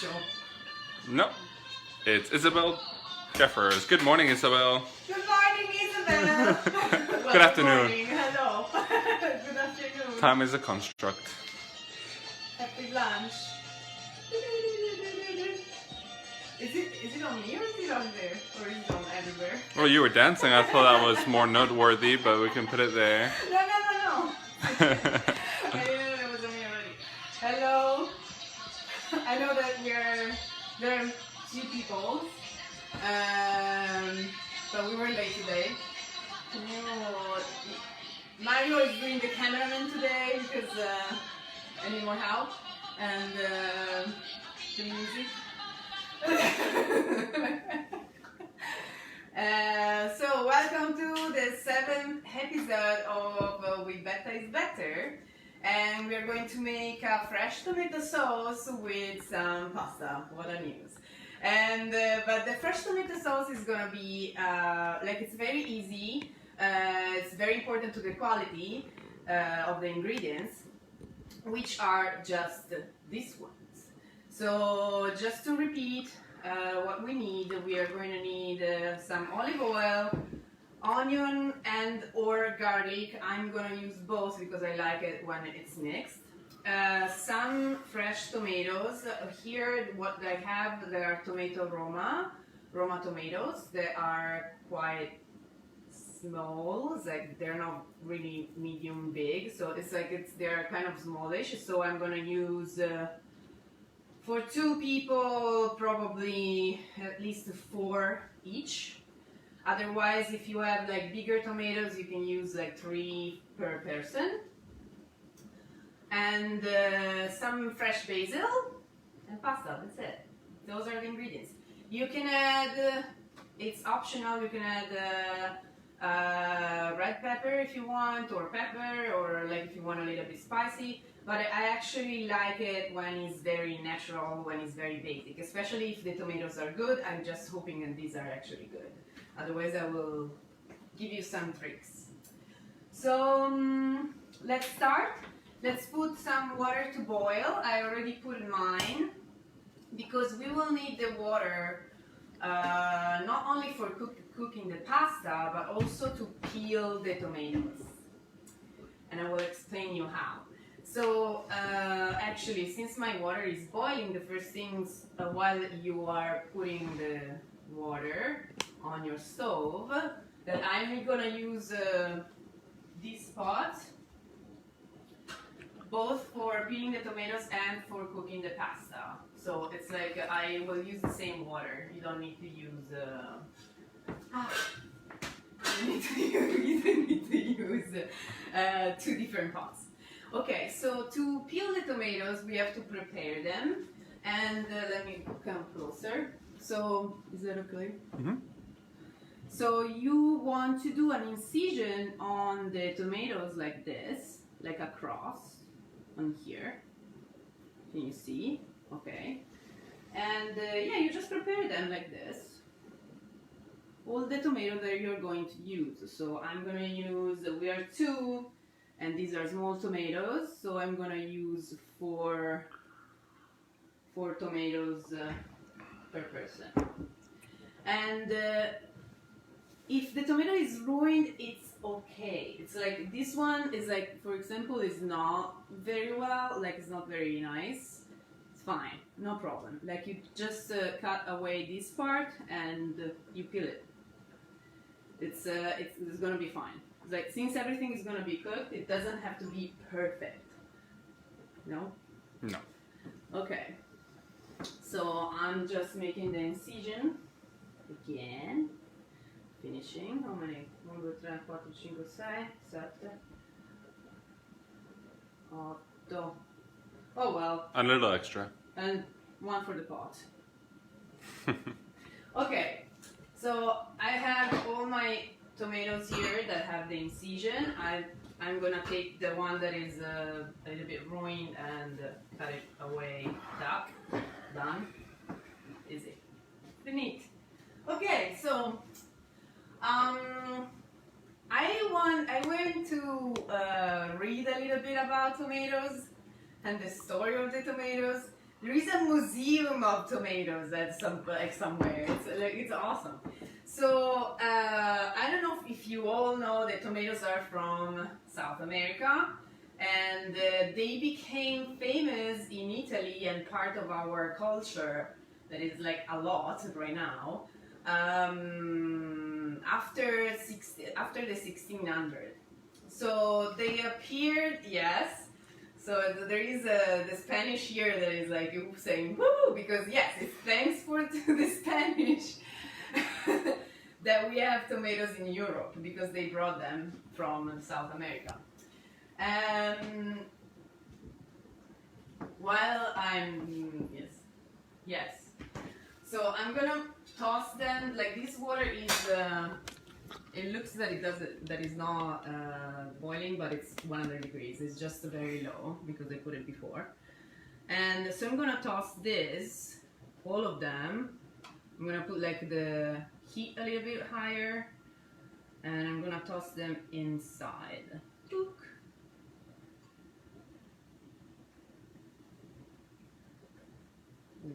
Joe. No, it's Isabel Jeffers. Good morning, Isabel. Good morning, Isabel. Well, Good afternoon. Morning. Hello. Good afternoon. Time is a construct. Happy lunch. Is it on me or is it on there? Or is it on everywhere? Well, you were dancing. I thought that was more noteworthy, but we can put it there. No. I didn't know that was on me already. Hello. I know that there are few people, but we were late today. Mario is doing the cameraman today because I need more help, and the music. So welcome to the 7th episode of With Betta is Better, and we are going to make a fresh tomato sauce with some pasta. What a news! And but the fresh tomato sauce is gonna be it's very easy. It's very important to the quality of the ingredients, which are just these ones. So just to repeat what we need, we are going to need some olive oil, onion and or garlic. I'm going to use both because I like it when it's mixed. Some fresh tomatoes. Here what I have, they are tomato Roma tomatoes. They are quite small, like they're not really medium big, so they're kind of smallish. So I'm going to use for 2 people, probably at least 4 each. Otherwise, if you have like bigger tomatoes, you can use like 3 per person. And some fresh basil and pasta, that's it. Those are the ingredients. You can add, it's optional, you can add red pepper if you want, or pepper, or like if you want a little bit spicy. But I actually like it when it's very natural, when it's very basic, especially if the tomatoes are good. I'm just hoping that these are actually good. Otherwise I will give you some tricks. So let's start. Let's put some water to boil. I already put mine because we will need the water not only for cooking the pasta, but also to peel the tomatoes. And I will explain you how. So actually, since my water is boiling, the first things while you are putting the water on your stove, that I'm gonna use this pot, both for peeling the tomatoes and for cooking the pasta. So it's like I will use the same water. You don't need to use. You don't need to use 2 different pots. Okay, so to peel the tomatoes, we have to prepare them. And let me come closer. So, is that okay? Mm-hmm. So you want to do an incision on the tomatoes like this, like a cross on here. Can you see? Okay. And yeah, you just prepare them like this. All the tomato that you're going to use. So I'm going to use, we are 2. And these are small tomatoes, so I'm gonna use 4 tomatoes per person. And if the tomato is ruined, it's okay. It's like this one is like, for example, is not very well, like it's not very nice. It's fine, no problem. Like you just cut away this part and you peel it. It's gonna be fine. Like, since everything is going to be cooked, it doesn't have to be perfect. No? No. Okay. So I'm just making the incision again. Finishing. How many? 1, 2, 3, 4, 5, 6, 7, 8. Oh well. A little extra. And 1 for the pot. Okay. So I have all my tomatoes here that have the incision. I'm gonna take the one that is a little bit ruined and cut it away. Done. Easy. Neat. Okay, so I went to read a little bit about tomatoes and the story of the tomatoes, There is a museum of tomatoes at somewhere. It's awesome. So I don't know if you all know that tomatoes are from South America, and they became famous in Italy and part of our culture that is like a lot right now after the 1600s. So they appeared, yes. So there is the Spanish here that is like saying woo, because yes, it's thanks for the Spanish that we have tomatoes in Europe, because they brought them from South America. While I'm yes. So I'm gonna toss them. Like this water is. It looks that that is not boiling, but it's 100 degrees. It's just very low because I put it before. And so I'm gonna toss this, all of them. I'm gonna put like the heat a little bit higher, and I'm gonna toss them inside. Took.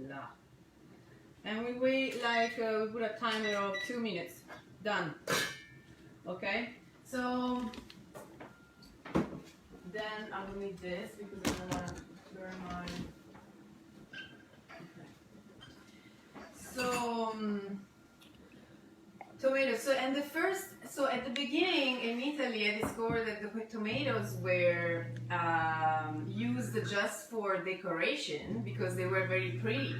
La. And we wait like we put a timer of 2 minutes. Done. Okay, so then I will need this because I don't want to burn my. Okay. So tomatoes. So at the beginning in Italy, I discovered that the tomatoes were used just for decoration because they were very pretty.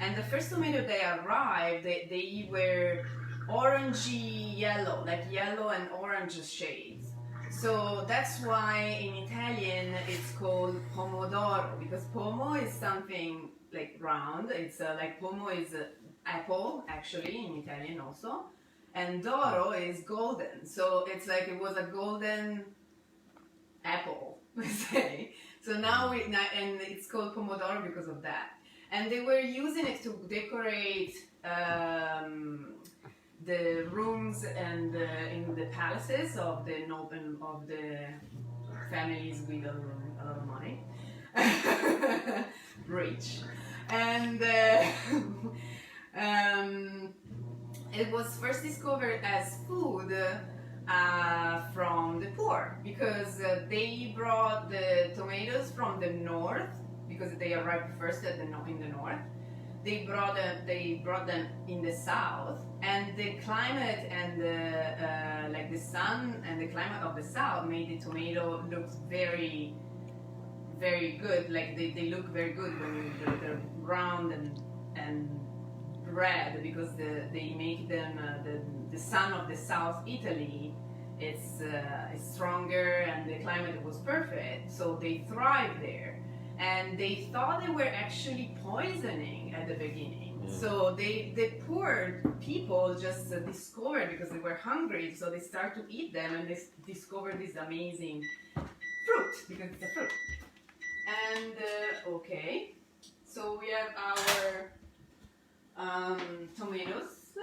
And the first tomato they arrived, they were orangey yellow, like yellow and orange shades. So that's why in Italian it's called Pomodoro, because pomo is something like round. It's like pomo is apple actually in Italian also, and doro is golden. So it's like it was a golden apple, let's say. So now and it's called Pomodoro because of that. And they were using it to decorate the rooms and in the palaces of the families with a lot of money, rich, and it was first discovered as food from the poor, because they brought the tomatoes from the north, because they arrived first in the north. They brought them in the south, and the climate and like the sun and the climate of the south made the tomato look very, very good. Like they look very good when they're round and red, because they make them the sun of the South Italy. It's stronger and the climate was perfect, so they thrive there. And they thought they were actually poisoning at the beginning. So the poor people just discovered, because they were hungry, so they start to eat them, and they discovered this amazing fruit, because it's a fruit. And okay, so we have our tomatoes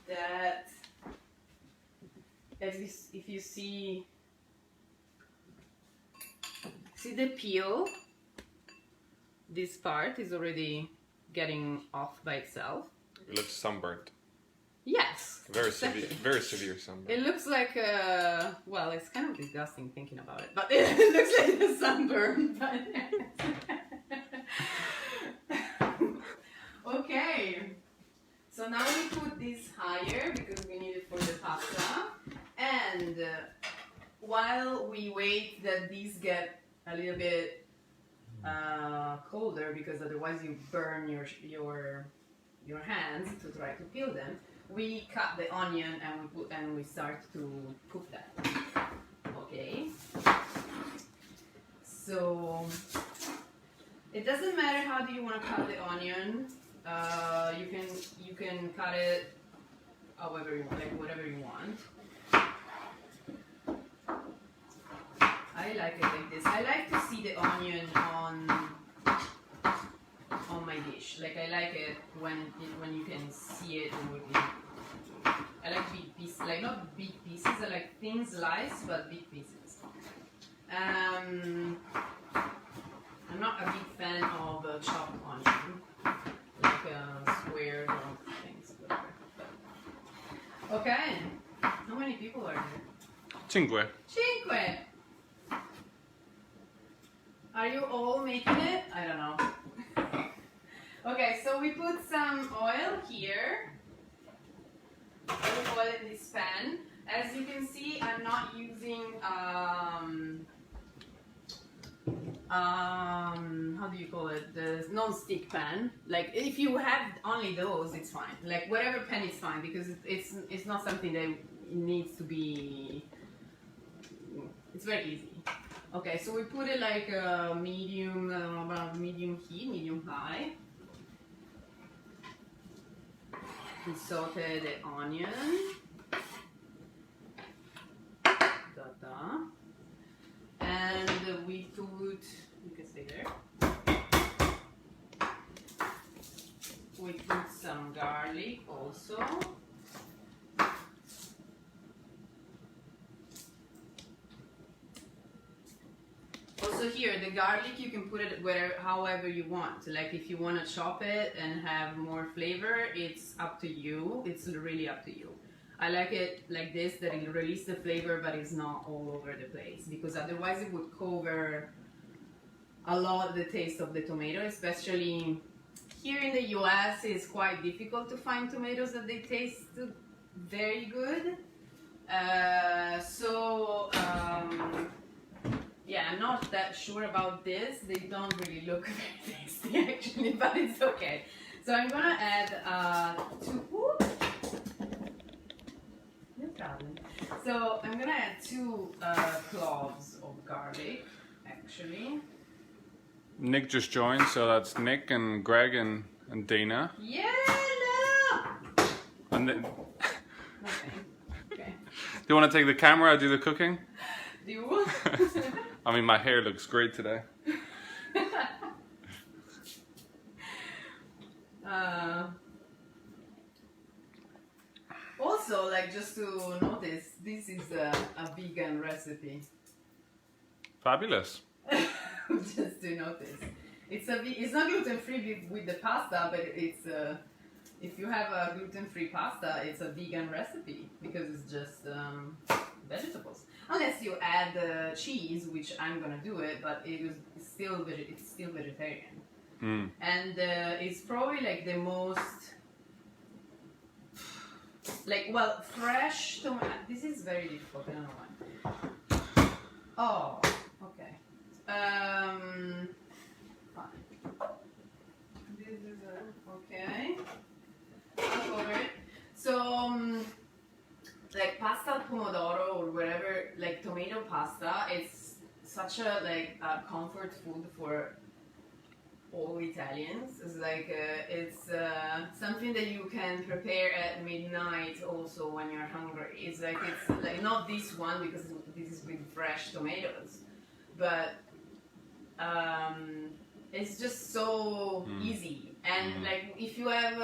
that, if you see the peel, this part is already getting off by itself. It looks sunburnt. Yes. Very severe sunburn. It looks like well, it's kind of disgusting thinking about it, but it looks like a sunburn. Okay. So now we put this higher because we need it for the pasta, and while we wait that these get a little bit colder, because otherwise you burn your hands to try to peel them, we cut the onion and we start to cook that. Okay. So it doesn't matter how do you want to cut the onion. You can cut it however you want, like whatever you want. I like it like this. I like to see the onion on my dish. Like I like it when you can see it. I like big pieces, like not big pieces. I like thin slice, but big pieces. I'm not a Cinque. Cinque. Are you all making it? I don't know. Okay, so we put some oil here. Olive oil in this pan. As you can see, I'm not using how do you call it? The non-stick pan. Like if you have only those, it's fine. Like whatever pan is fine because it's not something that needs to be. It's very easy. Okay, so we put it like medium, about medium heat, medium high. We saute the onion. And we put, you can stay there. We put some garlic also. Also here, the garlic you can put it wherever, however you want. Like if you want to chop it and have more flavor, it's up to you. It's really up to you. I like it like this, that it releases the flavor but it's not all over the place, because otherwise it would cover a lot of the taste of the tomato, especially here in the US. It's quite difficult to find tomatoes that they taste very good. Yeah, I'm not that sure about this. They don't really look very tasty actually, but it's okay. So I'm gonna add So I'm gonna add 2 cloves of garlic, actually. Nick just joined, so that's Nick and Greg and Dana. Yeah, no! And then, Okay. do you want to take the camera or do the cooking? Do you? I mean, my hair looks great today. Also, like just to notice, this is a vegan recipe. Fabulous. Just to notice, it's not gluten free with the pasta, but it's if you have a gluten free pasta, it's a vegan recipe because it's just vegetables. Unless you add cheese, which I'm gonna do it, but it's still vegetarian. Mm. And it's probably like the most fresh tomato. This is very difficult. I don't know why. Oh, okay. Fine. This is okay. I'll cover it. So, like pasta al pomodoro or whatever, like tomato pasta, it's such a comfort food for all Italians. It's like it's something that you can prepare at midnight also when you're hungry. It's like not this one because this is with fresh tomatoes, but it's just so easy. And like if you have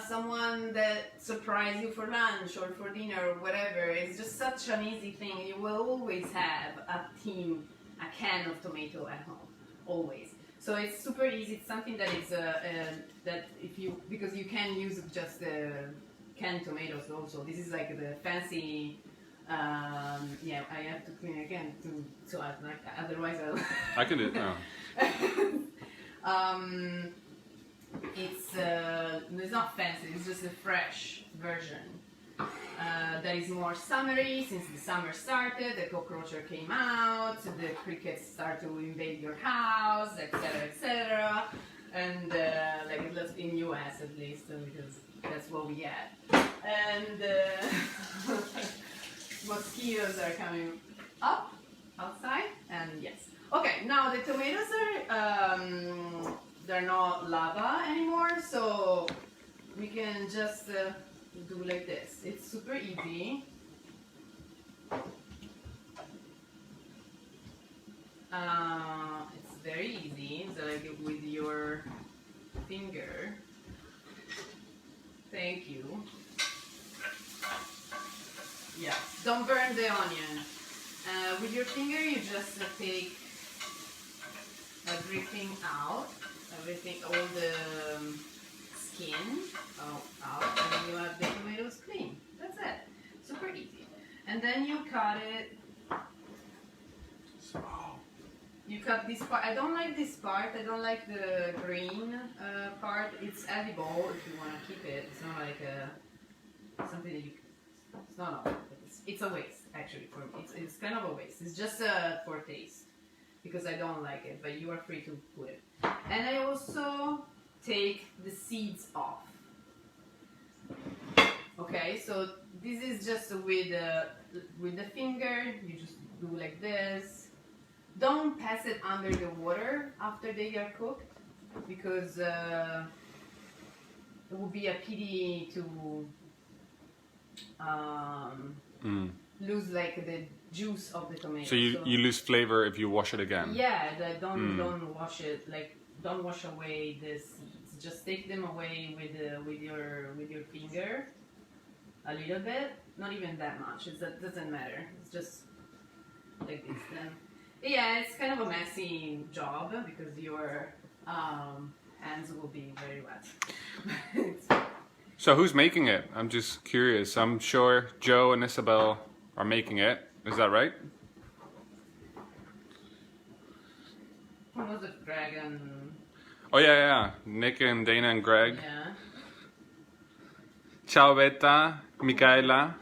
someone that surprise you for lunch or for dinner or whatever, it's just such an easy thing. You will always have a can of tomato at home, always. So it's super easy. It's something that is that because you can use just canned tomatoes also. This is like the fancy. Yeah, I have to clean again otherwise I'll. I can do it now. It's not fancy. It's just a fresh version that is more summery. Since the summer started, the cockroacher came out, the crickets start to invade your house, etc., etc. And like in US at least, because that's what we get. And mosquitoes are coming up outside, and yes. Okay, now the tomatoes are they're not lava anymore, so we can just do like this. It's super easy. It's very easy. So like with your finger. Thank you. Yeah. Don't burn the onion. With your finger, you just take everything out. All the skin out, and then you have the tomatoes clean. That's it. Super easy. And then you cut it You cut this part. I don't like this part. I don't like the green part. It's edible if you want to keep it. It's not like something that you. It's not. It's a waste actually for me. It's kind of a waste. It's just for taste because I don't like it. But you are free to put it. And I also take the seeds off. Okay, so this is just with the finger. You just do like this. Don't pass it under the water after they are cooked because it would be a pity to lose like the juice of the tomato. So you lose flavor if you wash it again. Yeah, don't wash it. Like don't wash away the seeds. Just take them away with your finger, a little bit. Not even that much. It doesn't matter. It's just like this. Then yeah, it's kind of a messy job because your hands will be very wet. So who's making it? I'm just curious. I'm sure Joe and Isabel are making it. Is that right? Who was it? Greg and... Oh yeah. Nick and Dana and Greg. Yeah. Ciao Betta, Michaela,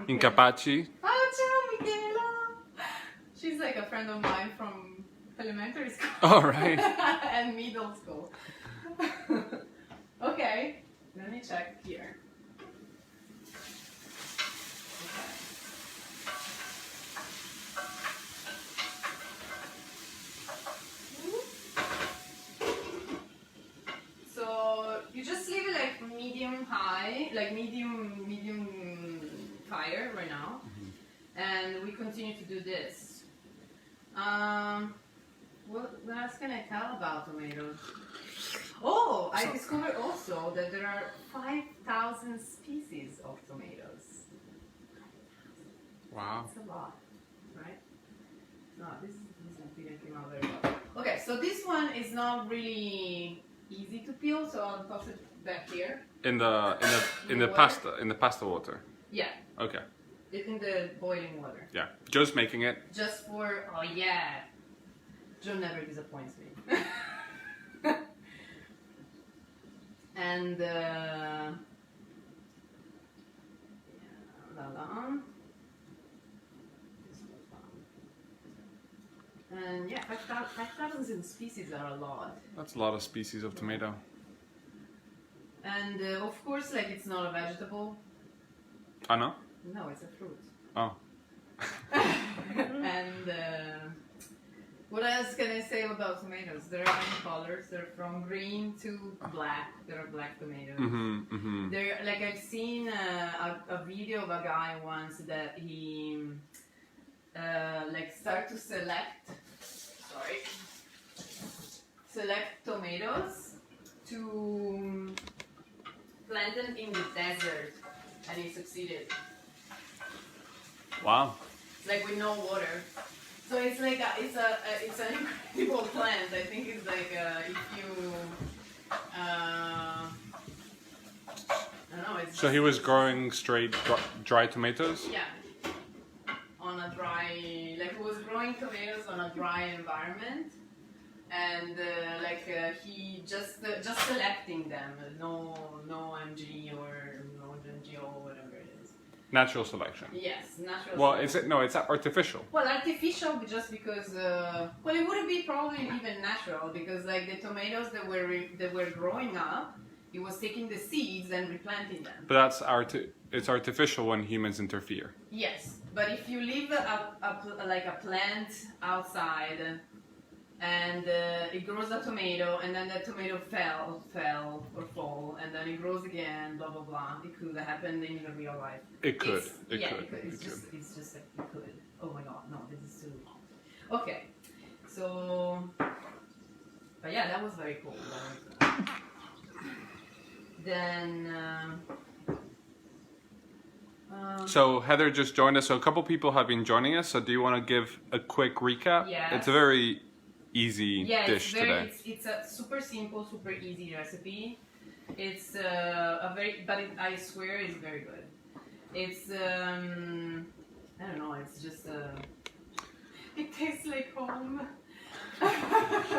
Incapaci. Oh, ciao, Michaela! She's like a friend of mine from elementary school. Oh, right. And middle school. Okay, let me check here. You just leave it like medium high, like medium fire right now, and we continue to do this. What else can I tell about tomatoes? Oh, I discovered also that there are 5,000 species of tomatoes. Wow. That's a lot, right? No, this didn't come out very well. Okay, so this one is not really easy to peel, so I'll toss it back here. In the pasta water. Yeah. Okay. In the boiling water. Yeah. Joe's making it. Just for yeah. Joe never disappoints me. And and yeah, 5,000 species are a lot. That's a lot of species of tomato. And of course, like it's not a vegetable. Oh no? No, it's a fruit. Oh. And what else can I say about tomatoes? There are many colors. They're from green to black. There are black tomatoes. They're like I've seen a video of a guy once that he like start to select tomatoes to plant them in the desert, and he succeeded. Wow. Like with no water. So it's like it's an incredible plant. I think it's like if you I don't know. It's So he was growing straight dry tomatoes? yeah, on a dry, like he was growing tomatoes on a dry environment, and he just selecting them. No MG or no GMO, whatever it is. Natural selection. Yes, natural. Well, selection. it's artificial. Well, artificial just because. Well, it wouldn't be probably even natural because like the tomatoes that were growing up, it was taking the seeds and replanting them. But it's artificial when humans interfere. Yes, but if you leave a plant outside and it grows a tomato and then that tomato fell or fall and then it grows again, blah blah blah. It could happen in the real life. It could. It It could. It's just like it could. Oh my god, no, this is too long. Okay, so, but yeah, that was very cool. Then. So Heather just joined us. So a couple people have been joining us. So do you want to give a quick recap? Yeah. It's a very easy dish today. It's a super simple, super easy recipe. It's I swear it's very good. It's I don't know. It's just it tastes like home.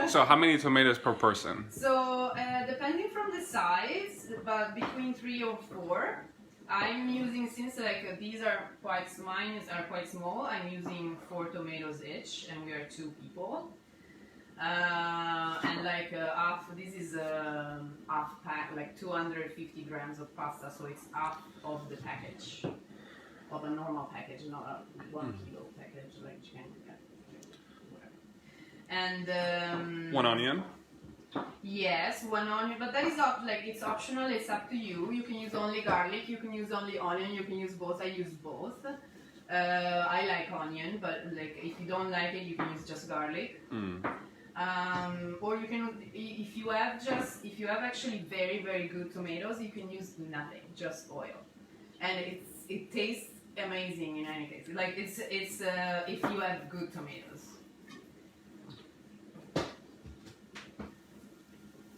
So how many tomatoes per person? So depending from the size, but between 3 or 4. I'm using, since like these are mine are quite small, I'm using 4 tomatoes each, and we are 2 people. And like this is half pack, like 250 grams of pasta, so it's half of the package, of a normal package, not a 1 kilo package, like you can get, whatever. And 1 onion? Yes, 1 onion, but that is it's optional, it's up to you. You can use only garlic, you can use only onion, you can use both. I use both. I like onion, but like if you don't like it, you can use just garlic. Or you can, if you have actually very, very good tomatoes, you can use nothing, just oil, and it tastes amazing in any case. Like it's if you have good tomatoes.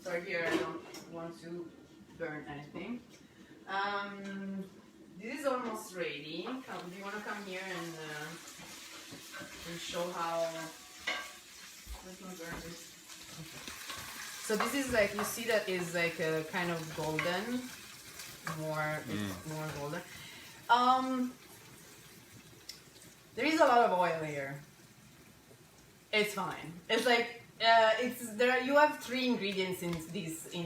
So here I don't want to burn anything. This is almost ready. Do you want to come here and show how? Let's not burn this. So this is like, you see that is like a kind of golden, more golden. There is a lot of oil here. It's fine. It's like. You have 3 ingredients in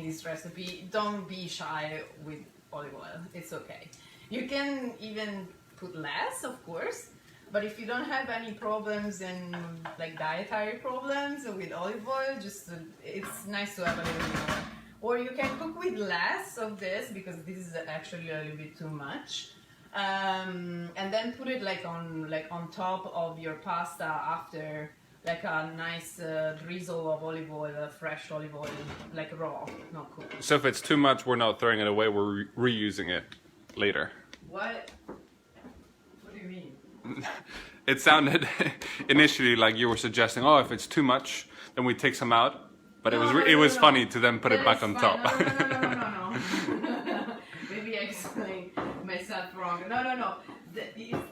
this recipe. Don't be shy with olive oil. It's okay. You can even put less, of course, but if you don't have any problems and like dietary problems with olive oil, just it's nice to have a little bit more. Or you can cook with less of this because this is actually a little bit too much. And then put it like on top of your pasta after. Like a nice drizzle of olive oil, fresh olive oil, like raw, not cooked. So if it's too much, we're not throwing it away, we're reusing it later. What? What do you mean? It sounded initially like you were suggesting, oh, if it's too much, then we take some out. But it was funny to then put it back on top. No. Maybe I explained myself wrong. No.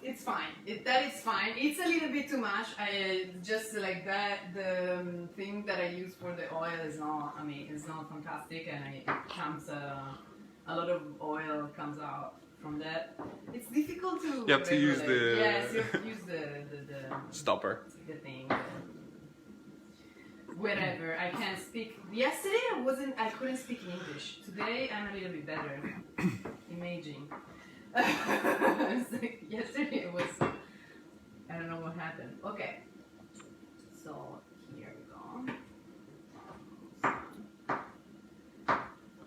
It's fine. That is fine. It's a little bit too much. I just like that. The thing that I use for the oil is not. I mean, it's not fantastic, and it comes a lot of oil comes out from that. It's difficult to. You have to use the. Yes, you have to use the stopper. The thing. Whatever. I can't speak. Yesterday I couldn't speak English. Today I'm a little bit better. Imaging. Like yesterday it was, I don't know what happened. Okay, so here we go.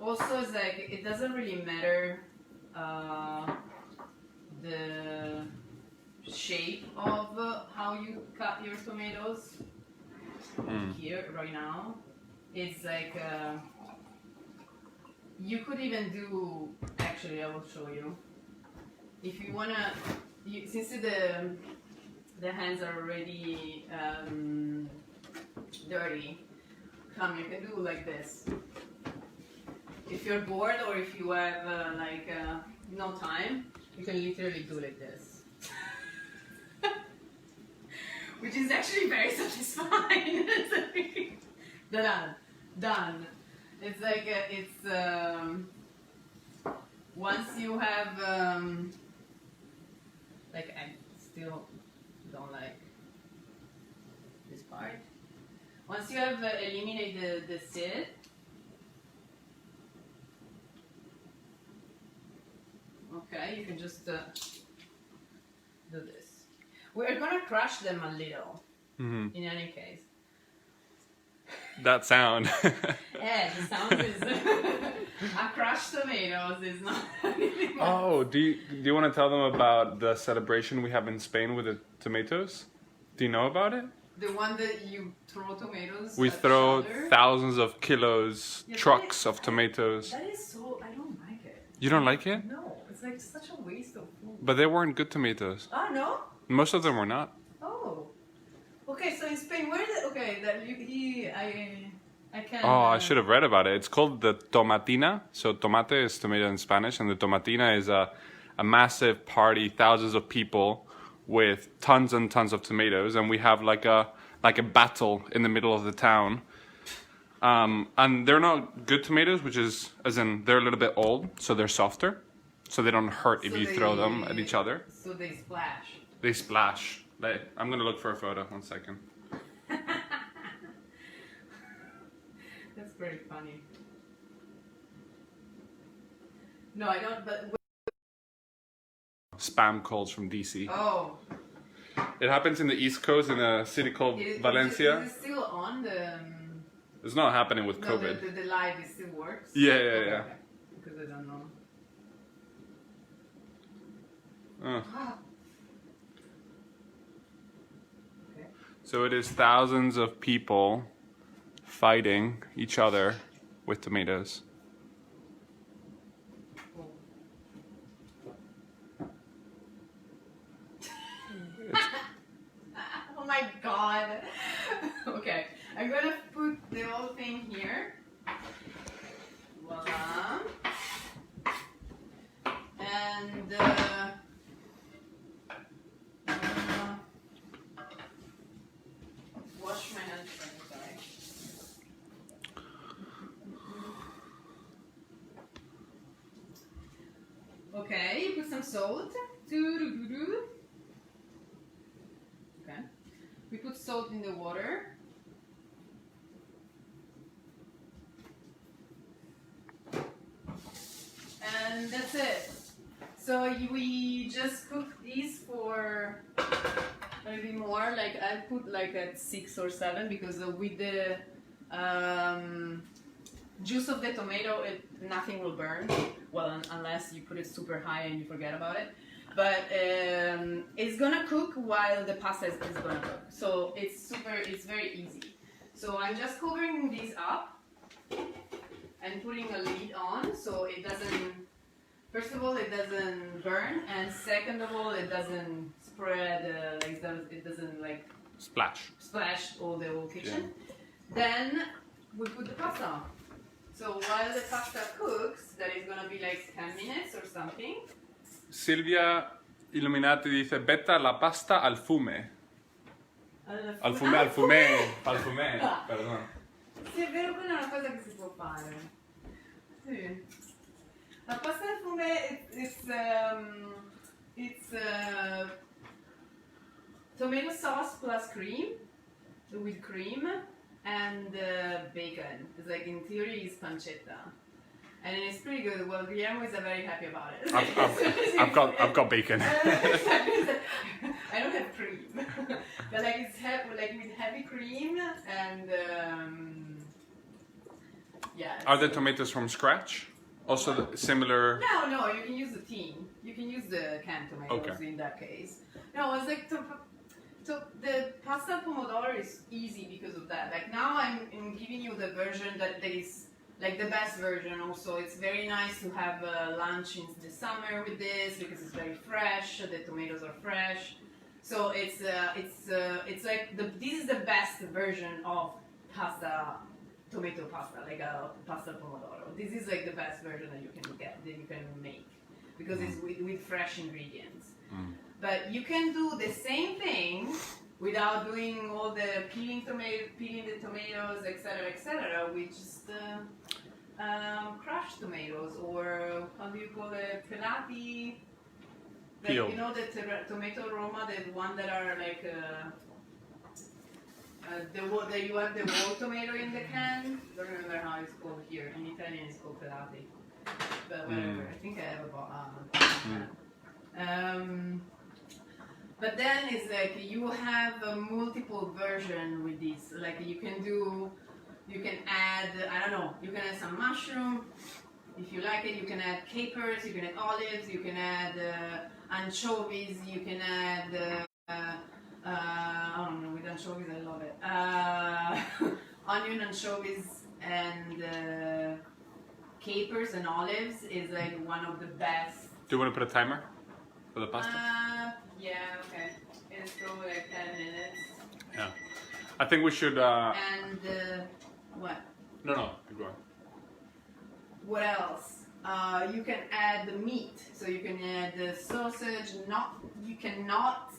Also, it's like it doesn't really matter the shape of how you cut your tomatoes. Here right now, it's like you could even do. Actually, I will show you. If you wanna, since the hands are already dirty, you can do like this. If you're bored or if you have no time, you can literally do like this, which is actually very satisfying. Done. It's like once you have. Like I still don't like this part. Once you have eliminated the seed, okay, you can just do this. We're gonna crush them a little, in any case. That sound. Yeah, the sound is a crushed tomatoes is not anything else. Oh, do you want to tell them about the celebration we have in Spain with the tomatoes? Do you know about it? The one that you throw tomatoes. We throw thousands of kilos, trucks of tomatoes. That is so. I don't like it. You don't like it? No, it's like such a waste of food. But they weren't good tomatoes. Ah, no. Most of them were not. Oh. Okay, so in Spain, where is it? Okay, that I can. Oh, I should have read about it. It's called the tomatina. So tomate is tomato in Spanish, and the tomatina is a massive party, thousands of people with tons and tons of tomatoes, and we have like a battle in the middle of the town, And they're not good tomatoes, which is, as in, they're a little bit old, so they're softer. So they don't hurt if you throw them at each other. So they splash. They splash. I'm going to look for a photo, 1 second. That's very funny. No, I don't, but... Spam calls from DC. Oh. It happens in the East Coast in a city called Valencia. Is it still on the... It's not happening with no, COVID. the live is still works? Yeah. Okay. Because I don't know. Oh. Okay. So it is thousands of people fighting each other with tomatoes. Oh my god. Okay, I'm gonna put the whole thing here. Voila. And wash my hands. Sorry. Okay, you put some salt. Okay. We put salt in the water. And that's it. So we just cook these for maybe more, like I put like at 6 or 7 because with the juice of the tomato, nothing will burn. Well, unless you put it super high and you forget about it. But it's gonna cook while the pasta is gonna cook. So it's very easy. So I'm just covering these up and putting a lid on so it doesn't, first of all, it doesn't burn, and second of all, it doesn't spread, it doesn't like splash all the whole kitchen. Yeah. Then we put the pasta on. So while the pasta cooks, that is gonna be like 10 minutes or something. Silvia Illuminati dice, Betta la pasta al fume. Al fume, perdón. Sì, è vero, quella è una cosa che si può fare. Sì. La pasta al fume, it's tomato sauce plus cream, with cream, and bacon. It's like, in theory, it's pancetta. And it's pretty good. Well, Guillermo is very happy about it. I've got bacon. I don't have cream, but like it's with heavy cream and yeah. Are the tomatoes from scratch? Also similar? No, you can use the tin. You can use the canned tomatoes in that case. No, it's like the pasta pomodoro is easy because of that. Like now I'm giving you the version that is like the best version. Also, it's very nice to have lunch in the summer with this because it's very fresh. The tomatoes are fresh, so it's like this is the best version of tomato pasta, like a pasta pomodoro. This is like the best version that you can make because it's with fresh ingredients. But you can do the same thing without doing all the peeling the tomatoes, etc., with just crushed tomatoes, or how do you call it, pelati? Like, you know the tomato Roma, the one that are like that you have the whole tomato in the can. I don't remember how it's called here. In Italian, it's called pelati. But whatever. I think I have a but then it's like you have a multiple version with this. Like you can add, I don't know, you can add some mushroom. If you like it, you can add capers, you can add olives, you can add anchovies, you can add, I don't know, with anchovies I love it. Onion, anchovies, and capers and olives is like one of the best. Do you want to put a timer for the pasta? Yeah, okay. It's probably like 10 minutes. Yeah. I think we should... And what? No, go on. What else? You can add the meat. So you can add the sausage. You cannot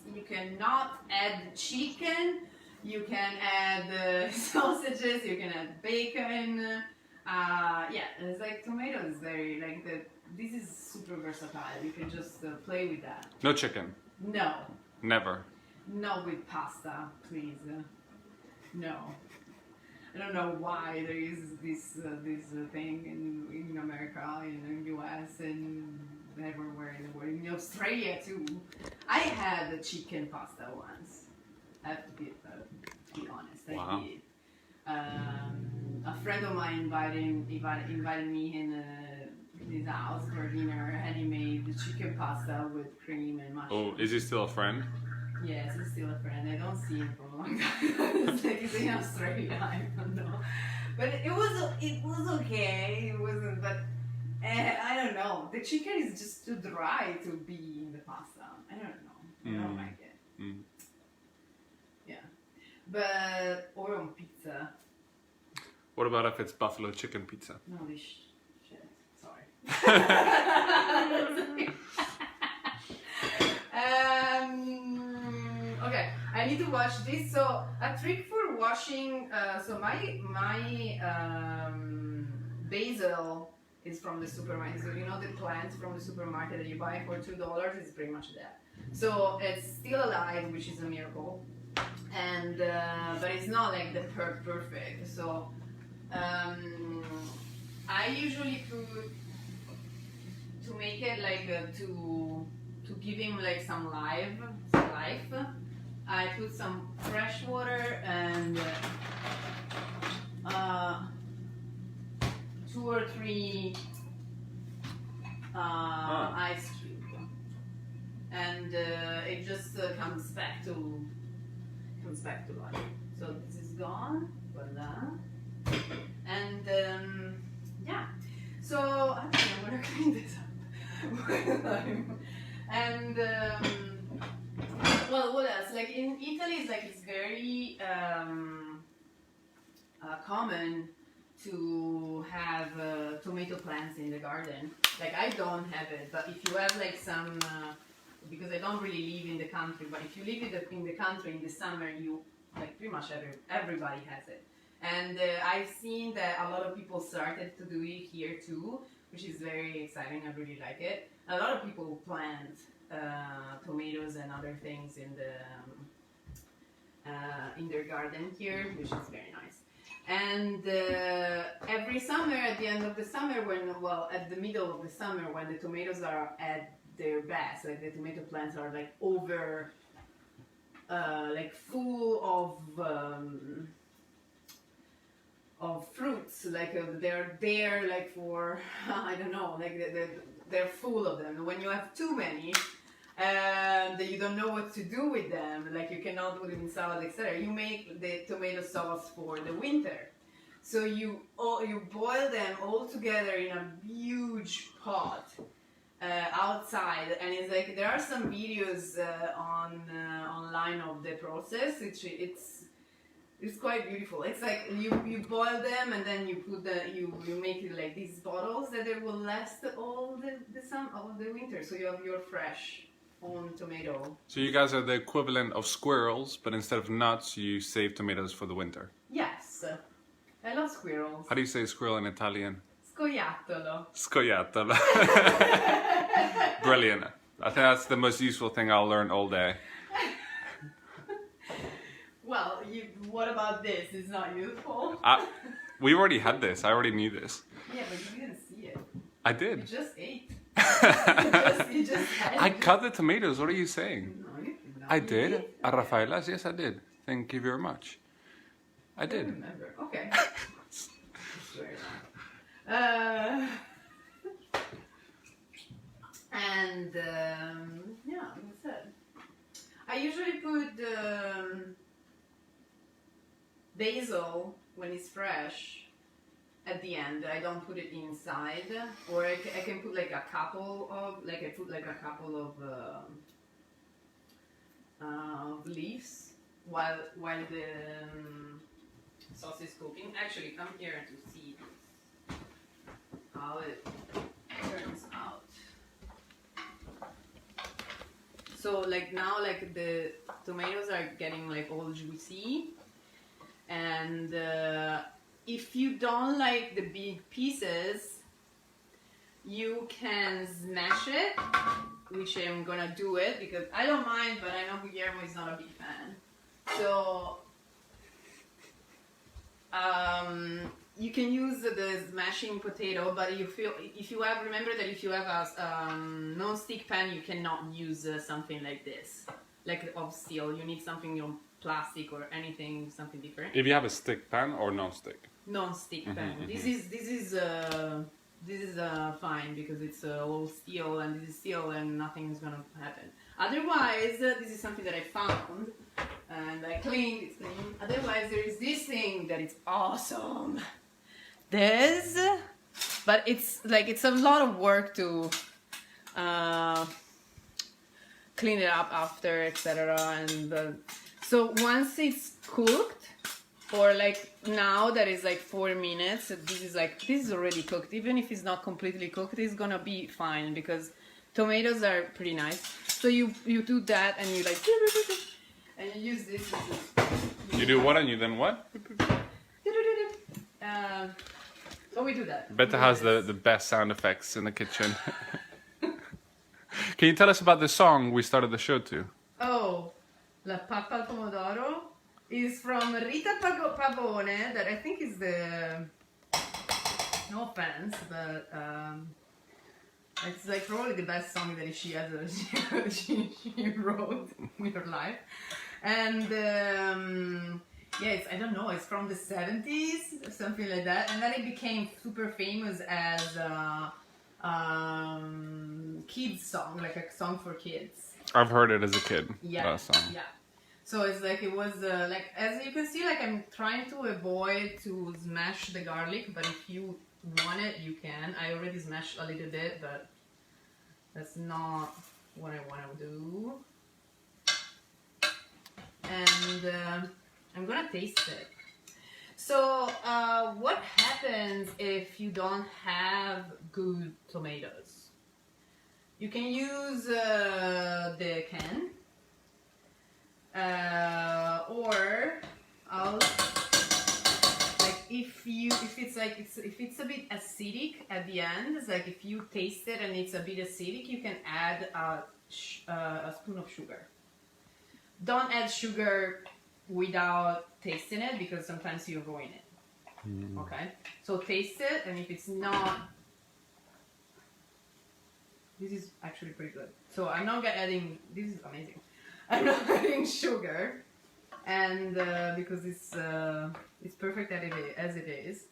add the chicken You can add sausages, you can add bacon. Yeah, it's like tomato is very like the. This is super versatile. You can just play with that. No chicken. No. Never. Not with pasta, please. No. I don't know why there is this thing in America, in the US, and everywhere in the world. In Australia too. I had a chicken pasta once. I have to be honest. Wow. I did. A friend of mine invited me in his house for dinner, and he made the chicken pasta with cream and mushrooms. Oh, is he still a friend? Yes, he's still a friend. I don't see him for a long time. It's like he's in Australia. I don't know, but it was okay. It wasn't, but I don't know. The chicken is just too dry to be in the pasta. I don't know. I don't like it. Mm. Yeah, but or on pizza. What about if it's buffalo chicken pizza? No, this shit. Sorry. Okay, I need to wash this. So a trick for washing. So my basil is from the supermarket. So you know the plants from the supermarket that you buy for $2. It's pretty much that. So it's still alive, which is a miracle. And but it's not like the perfect. So I usually put to make it like to give him like some life. I put some fresh water and 2 or 3 ice cubes, and it just comes back to life. So this is gone, voila. And yeah, so actually I'm gonna clean this up. And well, what else? Like in Italy, it's very common to have tomato plants in the garden. Like I don't have it, but if you have like some, because I don't really live in the country, but if you live in the country in the summer, you like pretty much everybody has it. And I've seen that a lot of people started to do it here too, which is very exciting. I really like it. A lot of people plant tomatoes and other things in their garden here, which is very nice. And every summer, at the end of the summer, at the middle of the summer, when the tomatoes are at their best, like the tomato plants are like over, like full of fruits, like they're there like for I don't know, like they're full of them. When you have too many and you don't know what to do with them, like you cannot put them in salad, etc., you make the tomato sauce for the winter. So you boil them all together in a huge pot outside, and it's like there are some videos online of the process. It's quite beautiful. It's like you boil them and then you put you make it like these bottles that they will last all the winter. So you have your fresh own tomato. So you guys are the equivalent of squirrels, but instead of nuts, you save tomatoes for the winter. Yes, I love squirrels. How do you say squirrel in Italian? Scoiattolo. Scoiattolo. Brilliant. I think that's the most useful thing I'll learn all day. Well, what about this? It's not useful. We already had this. I already knew this. Yeah, but you didn't see it. I did. You just ate. you just had I cut the tomatoes. What are you saying? No, you did not. I You did. did? At Rafaela's, yes, I did. Thank you very much. I I don't did. remember. Okay. That's very nice. And yeah, that's it. I usually put basil when it's fresh at the end. I don't put it inside, or I can put like a couple of leaves while the sauce is cooking. Actually, come here to see how it turns out. So like now, like the tomatoes are getting like all juicy, and if you don't like the big pieces, you can smash it, which I'm gonna do it because I don't mind, but I know Guillermo is not a big fan. So you can use the smashing potato, but if you have, remember that if you have a non-stick pan, you cannot use something like this, like of steel. You need something, you know, plastic or anything, something different. If you have a stick pan or non-stick? Non-stick pan. This is fine because it's all steel, and this is steel, and nothing is gonna happen. Otherwise, this is something that I found and I cleaned. It's clean. Otherwise, there is this thing that is awesome. This, but it's like it's a lot of work to clean it up after, etc. And so once it's cooked, or like now that is like 4 minutes, this is already cooked. Even if it's not completely cooked, it's gonna be fine because tomatoes are pretty nice. So you do that and you like, and you use this. You do what and you then what? So we do that. Betta has the best sound effects in the kitchen. Can you tell us about the song we started the show to? Oh, La Pappa al Pomodoro is from Rita Pavone, that I think is the, no offense, but it's like probably the best song that she wrote in her life. And yeah, I don't know, it's from the 70s or something like that, and then it became super famous as a kids song, like a song for kids. I've heard it as a kid. Yeah, that song. yeah. So it's like it was like, as you can see, like I'm trying to avoid to smash the garlic, but if you want it, you can. I already smashed a little bit, but that's not what I want to do. And I'm gonna taste it. So what happens if you don't have good tomatoes? You can use the can, or like if it's a bit acidic at the end, it's like if you taste it and it's a bit acidic, you can add a spoon of sugar. Don't add sugar without tasting it because sometimes you ruin it. Okay, so taste it, and if it's not, this is actually pretty good. So I'm not adding, this is amazing. I'm not adding sugar, and because it's perfect as it is.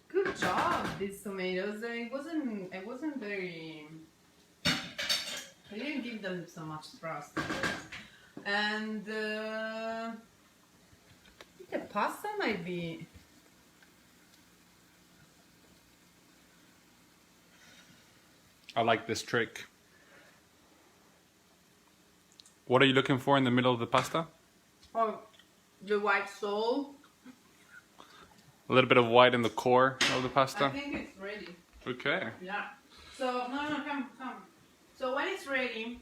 Good job, these tomatoes. I wasn't very, I didn't give them so much trust. And the pasta might be. I like this trick. What are you looking for in the middle of the pasta? Oh, the white sole. A little bit of white in the core of the pasta? I think it's ready. Okay. Yeah. So, no, come. So when it's ready,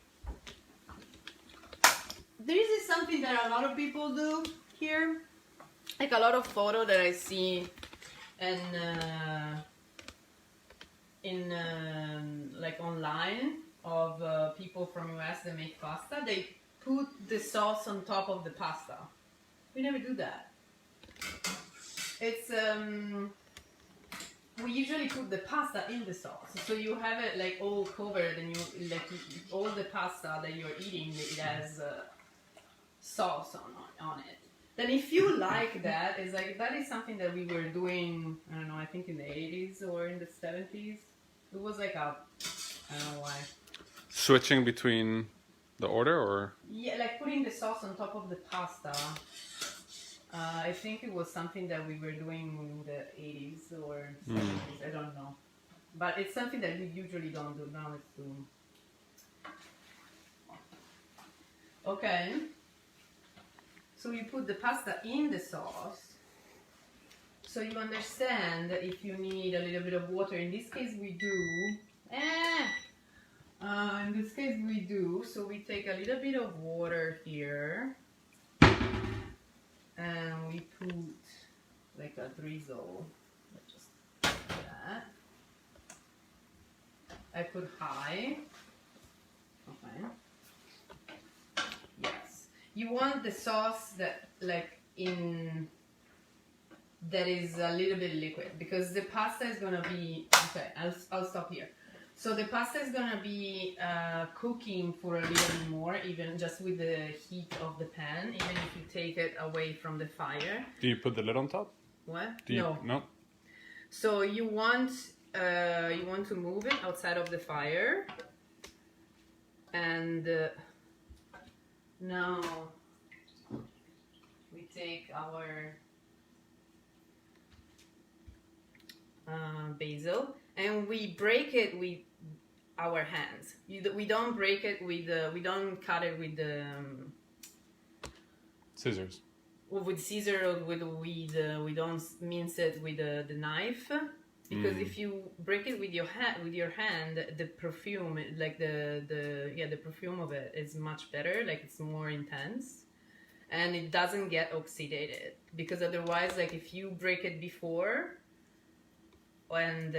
this is something that a lot of people do here. Like a lot of photo that I see in like online of people from US that make pasta. They put the sauce on top of the pasta. We never do that. It's we usually put the pasta in the sauce, so you have it like all covered, and you like all the pasta that you're eating, it has sauce on it. Then if you like that, is like that is something that we were doing, I don't know, I think in the 80s or in the 70s. It was like a, I don't know why. Switching between the order, or? Yeah, like putting the sauce on top of the pasta. I think it was something that we were doing in the 80s or 70s, I don't know. But it's something that we usually don't do. Now it's doing. Okay. So you put the pasta in the sauce. So you understand that if you need a little bit of water, in this case we do. In this case we do, so we take a little bit of water here and we put like a drizzle, just like that. I put high, okay, yes. You want the sauce that that is a little bit liquid, because the pasta is gonna be, okay, I'll stop here. So the pasta is gonna be cooking for a little bit more, even just with the heat of the pan, even if you take it away from the fire. Do you put the lid on top? What? No. No? So you want to move it outside of the fire, and now we take our basil and we break it with our hands. We don't break it with we don't cut it with the scissors. Or with scissors, or we don't mince it with the knife, because if you break it with your hand, the perfume, like the perfume of it is much better, like it's more intense, and it doesn't get oxidated, because otherwise, like if you break it before, and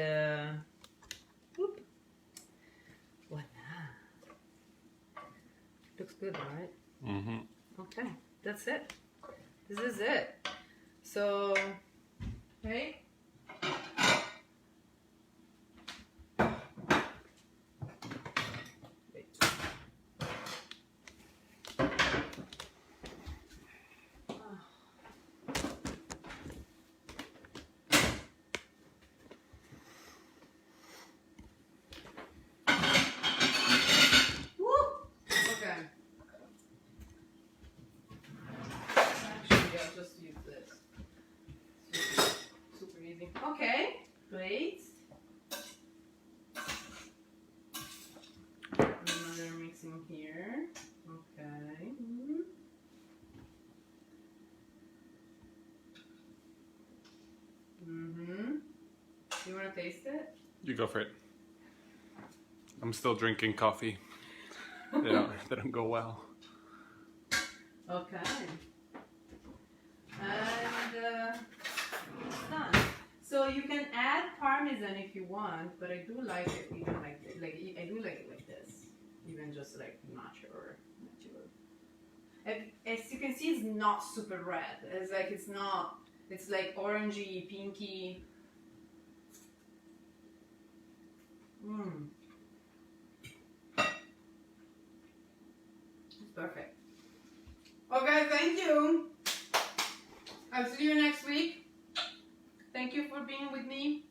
whoop, voila, looks good, right? Mm-hmm. Okay, that's it. This is it. So, okay. Okay, great. Another mixing here. Okay. You want to taste it? You go for it. I'm still drinking coffee. They don't go well. Okay. And it's done. So you can add parmesan if you want, but I do like it even like this. I do like it like this, even just like natural. As you can see, it's not super red. It's not. It's like orangey, pinky. It's perfect. Okay, thank you. I'll see you next week. Thank you for being with me.